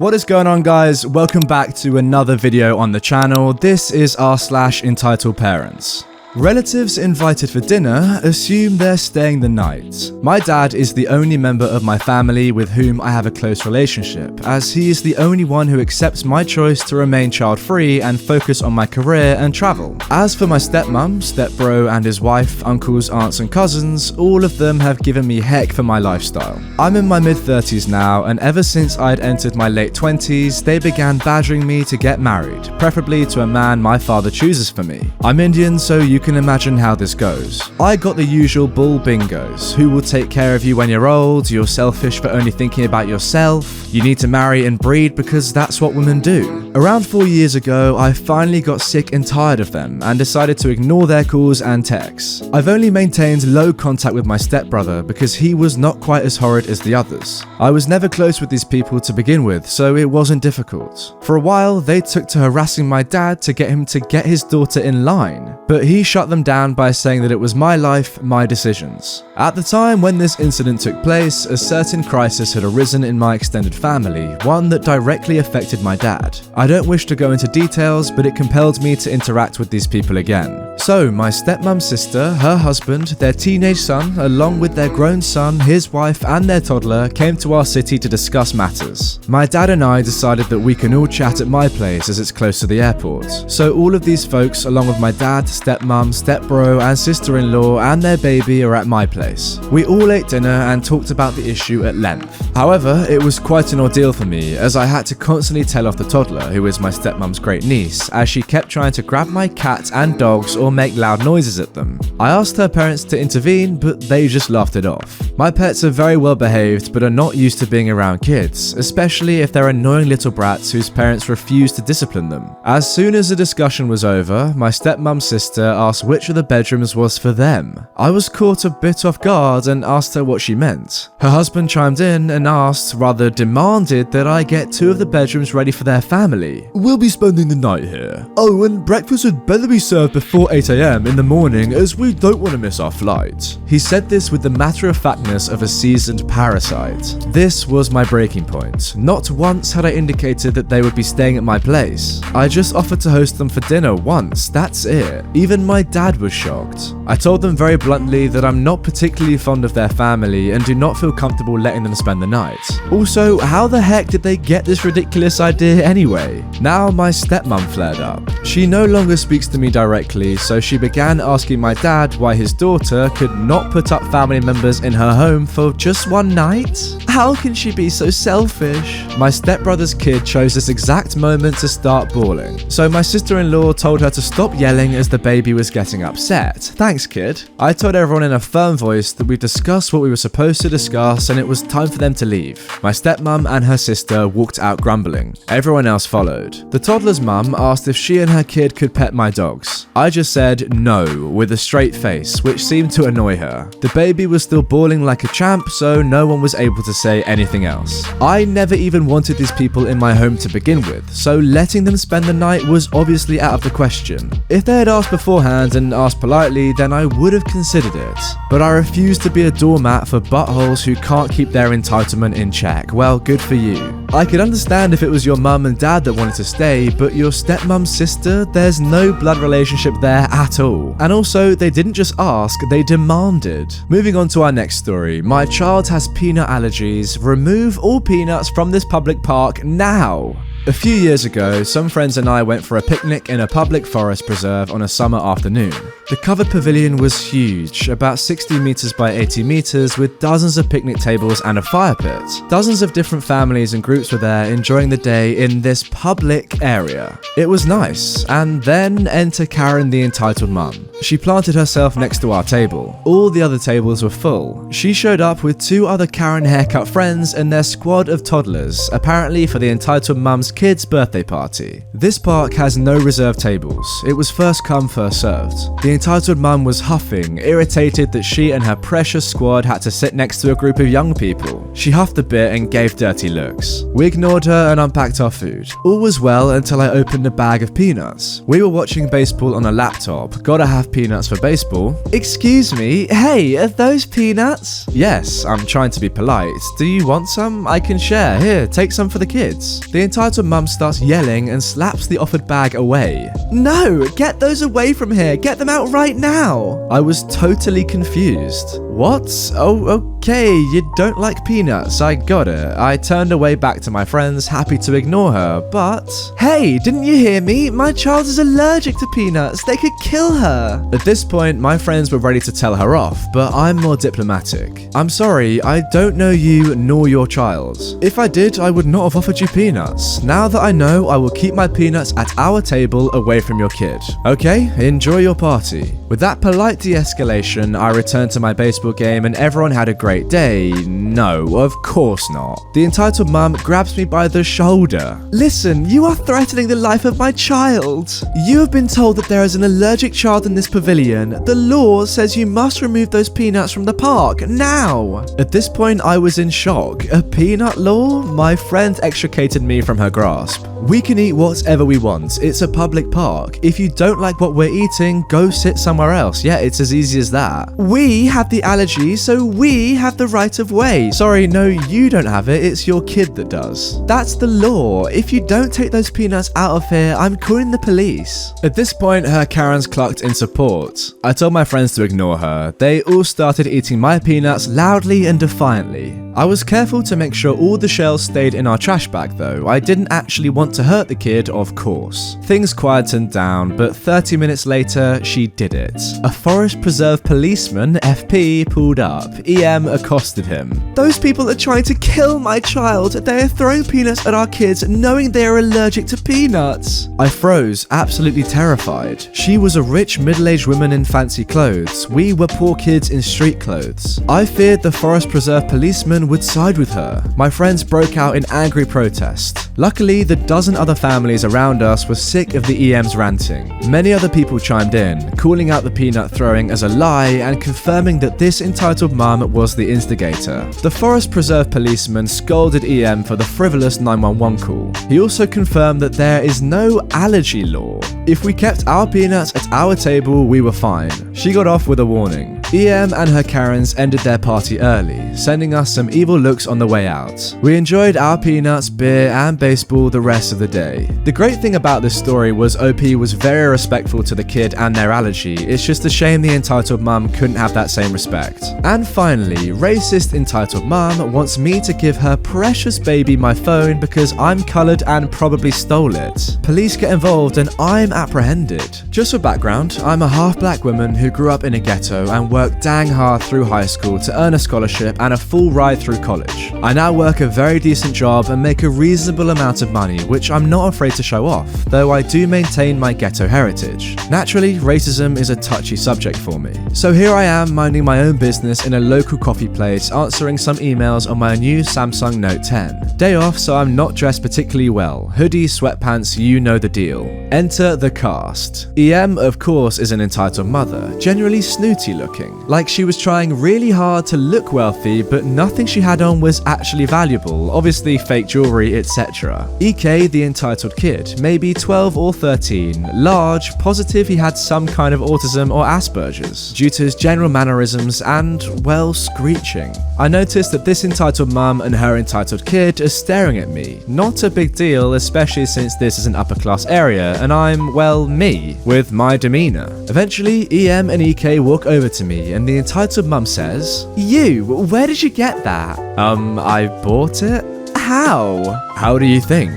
What is going on, guys? Welcome back to another video on the channel. This is r/EntitledParents. Relatives invited for dinner assume they're staying the night. My dad is the only member of my family with whom I have a close relationship, as he is the only one who accepts my choice to remain child-free and focus on my career and travel. As for my stepmom, stepbro, and his wife, uncles, aunts, and cousins, all of them have given me heck for my lifestyle. I'm in my mid-30s now, and ever since I'd entered my late 20s, they began badgering me to get married, preferably to a man my father chooses for me. I'm Indian, so you can imagine how this goes. I got the usual bull bingos. Who will take care of you when you're old? You're selfish for only thinking about yourself. You need to marry and breed because that's what women do. Around 4 years ago, I finally got sick and tired of them and decided to ignore their calls and texts. I've only maintained low contact with my stepbrother because he was not quite as horrid as the others. I was never close with these people to begin with, so it wasn't difficult. For a while, they took to harassing my dad to get him to get his daughter in line, but he shut them down by saying that it was my life, my decisions. At the time when this incident took place, a certain crisis had arisen in my extended family, one that directly affected my dad. I don't wish to go into details, but it compelled me to interact with these people again. So, my stepmom's sister, her husband, their teenage son, along with their grown son, his wife, and their toddler, came to our city to discuss matters. My dad and I decided that we can all chat at my place as it's close to the airport. So all of these folks, along with my dad, stepmom, stepbro, and sister-in-law, and their baby are at my place. We all ate dinner and talked about the issue at length. However, it was quite an ordeal for me, as I had to constantly tell off the toddler, who is my stepmom's great niece, as she kept trying to grab my cat and dogs or make loud noises at them. I asked her parents to intervene, but they just laughed it off. My pets are very well behaved, but are not used to being around kids, especially if they're annoying little brats whose parents refuse to discipline them. As soon as the discussion was over, my stepmom's sister asked which of the bedrooms was for them. I was caught a bit off guard and asked her what she meant. Her husband chimed in and asked, rather demanded, that I get 2 of the bedrooms ready for their family. We'll be spending the night here. Oh, and breakfast would better be served before 8 AM in the morning, as we don't want to miss our flight. He said this with the matter-of-factness of a seasoned parasite. This was my breaking point. Not once had I indicated that they would be staying at my place. I just offered to host them for dinner once, that's it. Even my dad was shocked. I told them very bluntly that I'm not particularly fond of their family and do not feel comfortable letting them spend the night. Also, how the heck did they get this ridiculous idea anyway? Now my stepmom flared up. She no longer speaks to me directly, so she began asking my dad why his daughter could not put up family members in her home for just one night? How can she be so selfish? My stepbrother's kid chose this exact moment to start bawling, so my sister-in-law told her to stop yelling as the baby was getting upset. Thanks, kid. I told everyone in a firm voice that we discussed what we were supposed to discuss and it was time for them to leave. My stepmom and her sister walked out grumbling. Everyone else followed. The toddler's mum asked if she and her kid could pet my dogs. I just said no with a straight face, which seemed to annoy her. The baby was still bawling like a champ, so no one was able to say anything else. I never even wanted these people in my home to begin with, so letting them spend the night was obviously out of the question. If they had asked beforehand and asked politely, then I would have considered it. But I refuse to be a doormat for buttholes who can't keep their entitlement in check. Well, good for you. I could understand if it was your mum and dad that wanted to stay, but your stepmom's sister, there's no blood relationship there at all. And also, they didn't just ask, they demanded. Moving on to our next story. My child has peanut allergies. Remove all peanuts from this public park now. A few years ago, some friends and I went for a picnic in a public forest preserve on a summer afternoon. The covered pavilion was huge, about 60 meters by 80 meters, with dozens of picnic tables and a fire pit. Dozens of different families and groups were there enjoying the day in this public area. It was nice, and then enter Karen, the entitled mum. She planted herself next to our table. All the other tables were full. She showed up with 2 other Karen haircut friends and their squad of toddlers, apparently for the entitled mum's kid's birthday party. This park has no reserved tables. It was first come, first served. The entitled mum was huffing, irritated that she and her precious squad had to sit next to a group of young people. She huffed a bit and gave dirty looks. We ignored her and unpacked our food. All was well until I opened a bag of peanuts. We were watching baseball on a laptop. Gotta have peanuts for baseball. Excuse me, hey, are those peanuts? Yes, I'm trying to be polite. Do you want some? I can share. Here, take some for the kids. The entitled mum starts yelling and slaps the offered bag away. No, get those away from here. Get them out right now. I was totally confused. What? Oh, okay, you don't like peanuts, I got it. I turned away back to my friends, happy to ignore her, but... Hey, didn't you hear me? My child is allergic to peanuts. They could kill her. At this point, my friends were ready to tell her off, but I'm more diplomatic. I'm sorry, I don't know you nor your child. If I did, I would not have offered you peanuts. Now that I know, I will keep my peanuts at our table away from your kid. Okay, enjoy your party. With that polite de-escalation, I returned to my baseball game and everyone had a great day. No, of course not. The entitled mum grabs me by the shoulder. Listen, you are threatening the life of my child. You have been told that there is an allergic child in this pavilion. The law says you must remove those peanuts from the park, now. At this point, I was in shock. A peanut law? My friend extricated me from her grasp. We can eat whatever we want. It's a public park. If you don't like what we're eating, go sit somewhere else. Yeah, it's as easy as that. We have the allergy, so we have the right of way. Sorry, no, you don't have it. It's your kid that does. That's the law. If you don't take those peanuts out of here, I'm calling the police. At this point, her Karens clucked in support. I told my friends to ignore her. They all started eating my peanuts loudly and defiantly. I was careful to make sure all the shells stayed in our trash bag though. I didn't actually want to hurt the kid, of course. Things quietened down, but 30 minutes later, she did it. A Forest Preserve policeman, FP, pulled up. EM accosted him. Those people are trying to kill my child. They are throwing peanuts at our kids, knowing they are allergic to peanuts. I froze, absolutely terrified. She was a rich, middle-aged woman in fancy clothes. We were poor kids in street clothes. I feared the Forest Preserve policeman would side with her. My friends broke out in angry protest. Luckily, the dozen other families around us were sick of the EM's ranting. Many other people chimed in, calling out the peanut throwing as a lie and confirming that this entitled mum was the instigator. The Forest Preserve policeman scolded EM for the frivolous 911 call. He also confirmed that there is no allergy law. If we kept our peanuts at our table, we were fine. She got off with a warning. EM and her Karens ended their party early, sending us some evil looks on the way out. We enjoyed our peanuts, beer, and baseball the rest of the day. The great thing about this story was OP was very respectful to the kid and their allergy. It's just a shame the entitled mum couldn't have that same respect. And finally, racist entitled mum wants me to give her precious baby my phone because I'm coloured and probably stole it. Police get involved and I'm apprehended. Just for background, I'm a half-black woman who grew up in a ghetto and worked dang hard through high school to earn a scholarship and a full ride through college. I now work a very decent job and make a reasonable amount of money, which I'm not afraid to show off, though I do maintain my ghetto heritage. Naturally, racism is a touchy subject for me. So here I am minding my own business in a local coffee place, answering some emails on my new Samsung Note 10. Day off, so I'm not dressed particularly well. Hoodie, sweatpants, you know the deal. Enter the cast. EM, of course, is an entitled mother, generally snooty looking. Like she was trying really hard to look wealthy, but nothing she had on was actually valuable, obviously fake jewelry, etc. EK, the entitled kid, maybe 12 or 13, large, positive he had some kind of autism or Asperger's, due to his general mannerisms and, well, screeching. I noticed that this entitled mum and her entitled kid are staring at me. Not a big deal, especially since this is an upper class area and I'm, well, me, with my demeanour. Eventually, EM and EK walk over to me and the entitled mum says, "You, where did you get that?" I bought it? How? How do you think?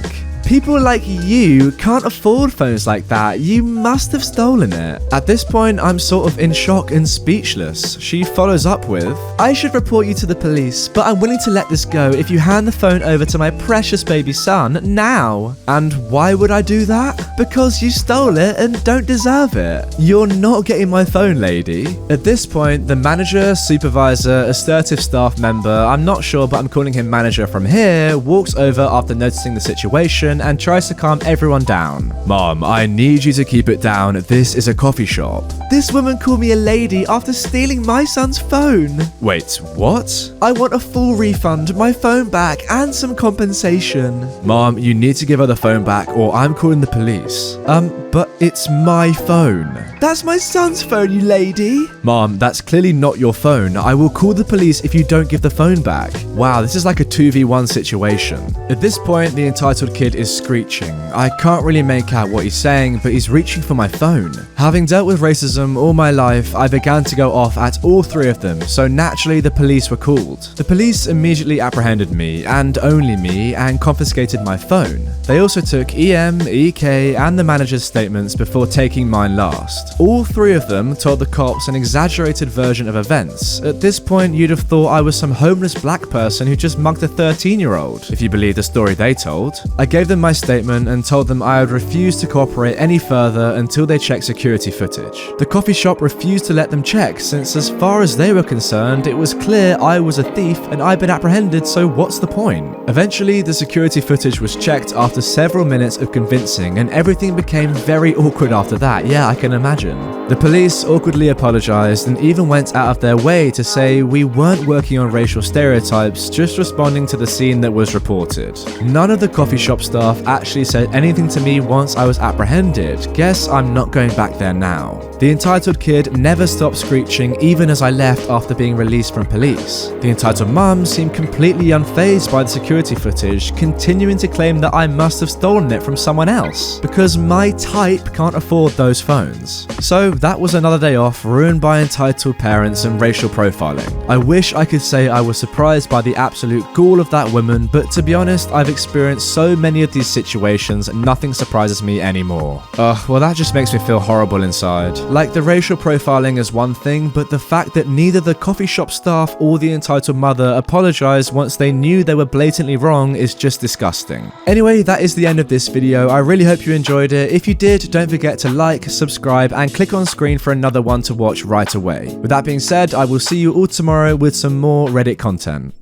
People like you can't afford phones like that. You must have stolen it. At this point, I'm sort of in shock and speechless. She follows up with, "I should report you to the police, but I'm willing to let this go if you hand the phone over to my precious baby son now." And why would I do that? Because you stole it and don't deserve it. You're not getting my phone, lady. At this point, the manager, supervisor, assertive staff member, I'm not sure, but I'm calling him manager from here, walks over after noticing the situation situation and tries to calm everyone down. Mom, I need you to keep it down. This is a coffee shop. This woman called me a lady after stealing my son's phone. Wait, what? I want a full refund, my phone back, and some compensation. Mom, you need to give her the phone back or I'm calling the police. But it's my phone. That's my son's phone, you lady. Mom, that's clearly not your phone. I will call the police if you don't give the phone back. Wow, this is like a 2v1 situation. At this point, the entitled kid is screeching. I can't really make out what he's saying, but he's reaching for my phone. Having dealt with racism all my life, I began to go off at all three of them, so naturally the police were called. The police immediately apprehended me, and only me, and confiscated my phone. They also took EM, EK, and the manager's statements before taking mine last. All three of them told the cops an exaggerated version of events. At this point, you'd have thought I was some homeless black person who just mugged a 13-year-old, if you believe the story they told. I gave them my statement and told them I would refuse to cooperate any further until they checked security footage. The coffee shop refused to let them check, since as far as they were concerned, it was clear I was a thief and I'd been apprehended, so what's the point? Eventually, the security footage was checked after several minutes of convincing, and everything became very awkward after that. Yeah, I can imagine. The police awkwardly apologized and even went out of their way to say we weren't working on racial stereotypes, just responding to the scene that was reported. None of the coffee shop staff actually said anything to me once I was apprehended. Guess I'm not going back there now. The entitled kid never stopped screeching even as I left after being released from police. The entitled mum seemed completely unfazed by the security footage, continuing to claim that I must have stolen it from someone else, because my type can't afford those phones. So that was another day off ruined by entitled parents and racial profiling. I wish I could say I was surprised by the absolute gall of that woman, but to be honest, I've experienced so many of these situations, nothing surprises me anymore. Well, that just makes me feel horrible inside. Like, the racial profiling is one thing, but the fact that neither the coffee shop staff or the entitled mother apologized once they knew they were blatantly wrong is just disgusting. Anyway, that is the end of this video. I really hope you enjoyed it. If you did, don't forget to like, subscribe, and click on screen for another one to watch right away. With that being said, I will see you all tomorrow with some more Reddit content.